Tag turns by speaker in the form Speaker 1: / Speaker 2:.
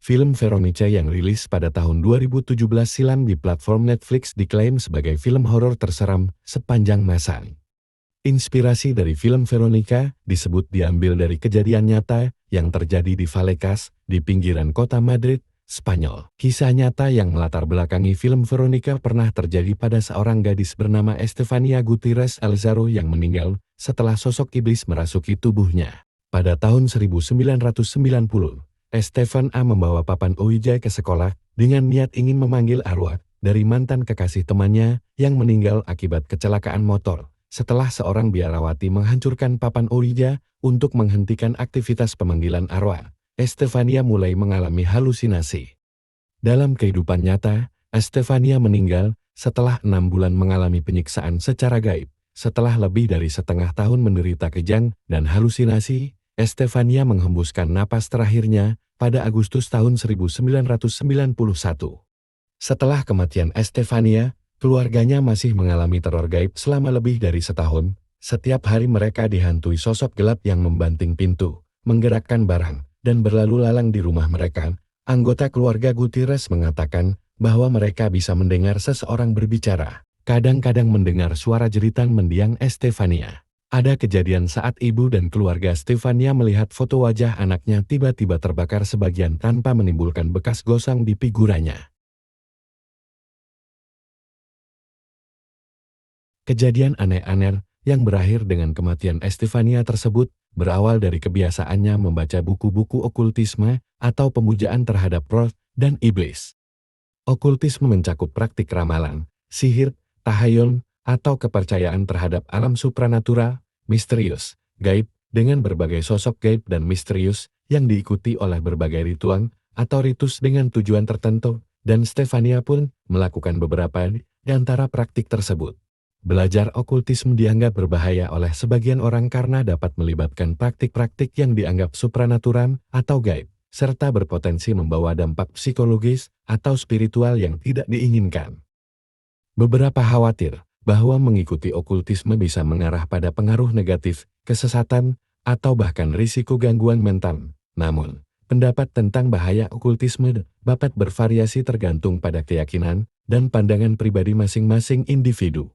Speaker 1: Film Veronica yang rilis pada tahun 2017 silam di platform Netflix diklaim sebagai film horor terseram sepanjang masa. Inspirasi dari film Veronica disebut diambil dari kejadian nyata yang terjadi di Vallecas, di pinggiran kota Madrid, Spanyol. Kisah nyata yang melatar belakangi film Veronica pernah terjadi pada seorang gadis bernama Estefania Gutierrez Alzaro yang meninggal setelah sosok iblis merasuki tubuhnya. Pada tahun 1990, Estefan A. membawa papan Ouija ke sekolah dengan niat ingin memanggil arwah dari mantan kekasih temannya yang meninggal akibat kecelakaan motor. Setelah seorang biarawati menghancurkan papan Ouija untuk menghentikan aktivitas pemanggilan arwah, Estefania mulai mengalami halusinasi. Dalam kehidupan nyata, Estefania meninggal setelah 6 bulan mengalami penyiksaan secara gaib. Setelah lebih dari setengah tahun menderita kejang dan halusinasi, Estefania menghembuskan napas terakhirnya pada Agustus tahun 1991. Setelah kematian Estefania, keluarganya masih mengalami teror gaib selama lebih dari setahun. Setiap hari mereka dihantui sosok gelap yang membanting pintu, menggerakkan barang, dan berlalu lalang di rumah mereka. Anggota keluarga Gutierrez mengatakan bahwa mereka bisa mendengar seseorang berbicara, kadang-kadang mendengar suara jeritan mendiang Estefania. Ada kejadian saat ibu dan keluarga Estefania melihat foto wajah anaknya tiba-tiba terbakar sebagian tanpa menimbulkan bekas gosong di figuranya. Kejadian aneh-aneh yang berakhir dengan kematian Estefania tersebut berawal dari kebiasaannya membaca buku-buku okultisme atau pemujaan terhadap roh dan iblis. Okultisme mencakup praktik ramalan, sihir, tahayul, atau kepercayaan terhadap alam supranatural, misterius, gaib, dengan berbagai sosok gaib dan misterius yang diikuti oleh berbagai ritual atau ritus dengan tujuan tertentu, dan Stefania pun melakukan beberapa di antara praktik tersebut. Belajar okultisme dianggap berbahaya oleh sebagian orang karena dapat melibatkan praktik-praktik yang dianggap supranatural atau gaib, serta berpotensi membawa dampak psikologis atau spiritual yang tidak diinginkan. Beberapa khawatir bahwa mengikuti okultisme bisa mengarah pada pengaruh negatif, kesesatan, atau bahkan risiko gangguan mental. Namun, pendapat tentang bahaya okultisme dapat bervariasi tergantung pada keyakinan dan pandangan pribadi masing-masing individu.